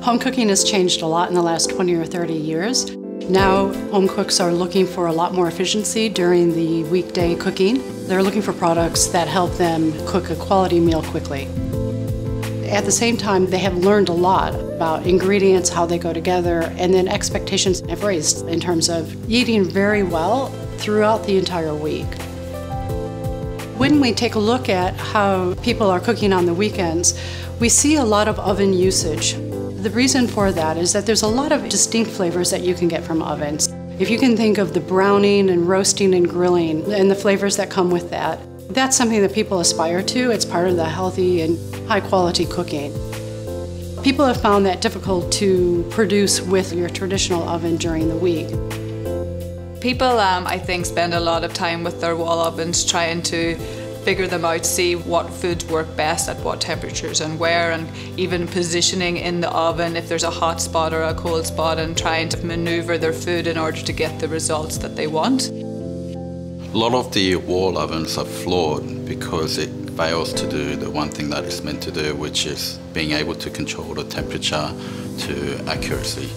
Home cooking has changed a lot in the last 20 or 30 years. Now, home cooks are looking for a lot more efficiency during the weekday cooking. They're looking for products that help them cook a quality meal quickly. At the same time, they have learned a lot about ingredients, how they go together, and then expectations have raised in terms of eating very well throughout the entire week. When we take a look at how people are cooking on the weekends, we see a lot of oven usage. The reason for that is that there's a lot of distinct flavors that you can get from ovens. If you can think of the browning and roasting and grilling and the flavors that come with that, that's something that people aspire to. It's part of the healthy and high quality cooking. People have found that difficult to produce with your traditional oven during the week. People, I think, spend a lot of time with their wall ovens trying to figure them out, see what foods work best at what temperatures and where, and even positioning in the oven if there's a hot spot or a cold spot, and trying to maneuver their food in order to get the results that they want. A lot of the wall ovens are flawed because it fails to do the one thing that it's meant to do, which is being able to control the temperature to accuracy.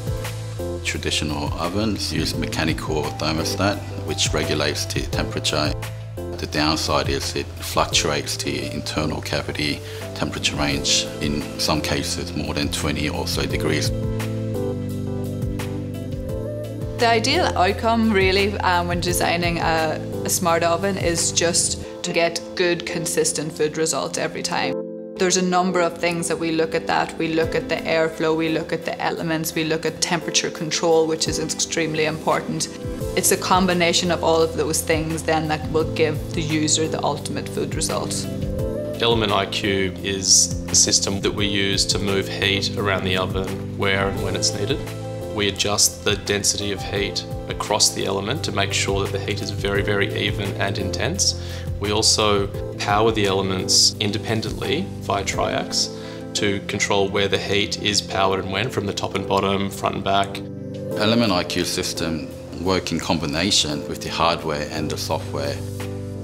Traditional ovens use mechanical thermostat, which regulates the temperature. The downside is it fluctuates the internal cavity temperature range, in some cases more than 20 or so degrees. The ideal outcome really when designing a smart oven is just to get good, consistent food results every time. There's a number of things that we look at that. We look at the airflow, we look at the elements, we look at temperature control, which is extremely important. It's a combination of all of those things then that will give the user the ultimate food result. Element IQ is the system that we use to move heat around the oven where and when it's needed. We adjust the density of heat across the element to make sure that the heat is very, very even and intense. We also power the elements independently via triacs to control where the heat is powered and when, from the top and bottom, front and back. Element IQ system work in combination with the hardware and the software.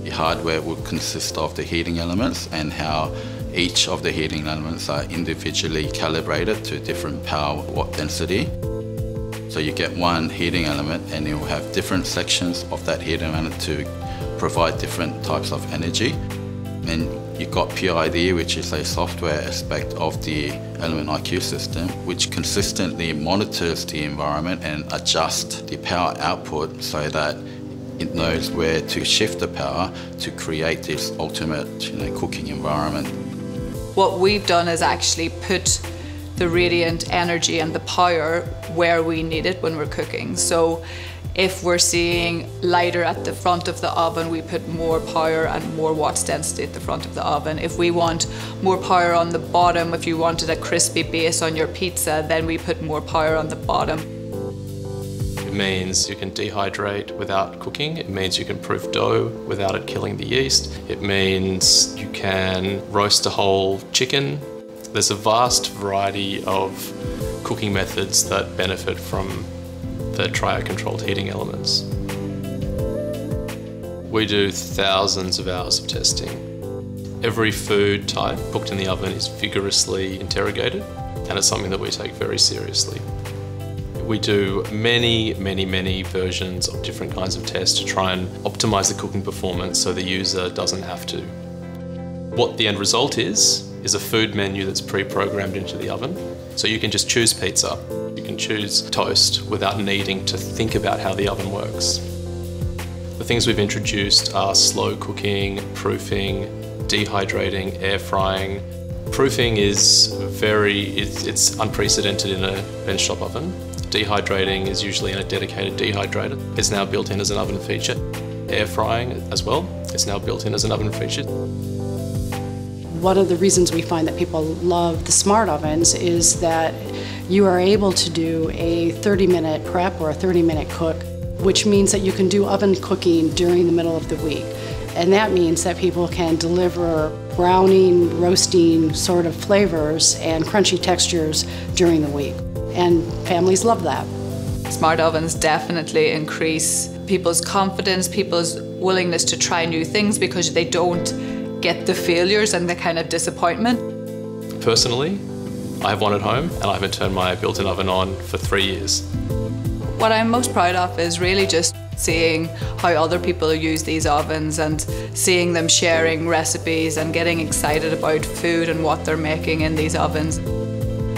The hardware would consist of the heating elements and how each of the heating elements are individually calibrated to different power watt density. So you get one heating element and it will have different sections of that heating element to provide different types of energy. And you've got PID, which is a software aspect of the Element IQ system, which consistently monitors the environment and adjusts the power output so that it knows where to shift the power to create this ultimate cooking environment. What we've done is actually put the radiant energy and the power where we need it when we're cooking. So if we're seeing lighter at the front of the oven, we put more power and more watts density at the front of the oven. If we want more power on the bottom, if you wanted a crispy base on your pizza, then we put more power on the bottom. It means you can dehydrate without cooking. It means you can proof dough without it killing the yeast. It means you can roast a whole chicken. There's a vast variety of cooking methods that benefit from the triac-controlled heating elements. We do thousands of hours of testing. Every food type cooked in the oven is vigorously interrogated, and it's something that we take very seriously. We do many versions of different kinds of tests to try and optimize the cooking performance so the user doesn't have to. What the end result is a food menu that's pre-programmed into the oven. So you can just choose pizza, you can choose toast without needing to think about how the oven works. The things we've introduced are slow cooking, proofing, dehydrating, air frying. Proofing is it's unprecedented in a benchtop oven. Dehydrating is usually in a dedicated dehydrator. It's now built in as an oven feature. Air frying as well, it's now built in as an oven feature. One of the reasons we find that people love the smart ovens is that you are able to do a 30-minute prep or a 30-minute cook, which means that you can do oven cooking during the middle of the week. And that means that people can deliver browning, roasting sort of flavors and crunchy textures during the week. And families love that. Smart ovens definitely increase people's confidence, people's willingness to try new things because they don't get the failures and the kind of disappointment. Personally, I have one at home and I haven't turned my built-in oven on for 3 years. What I'm most proud of is really just seeing how other people use these ovens and seeing them sharing recipes and getting excited about food and what they're making in these ovens.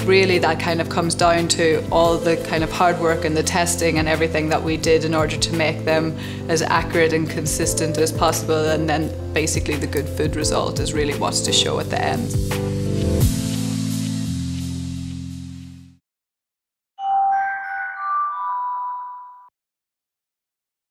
Really, that kind of comes down to all the kind of hard work and the testing and everything that we did in order to make them as accurate and consistent as possible, and then basically the good food result is really what's to show at the end.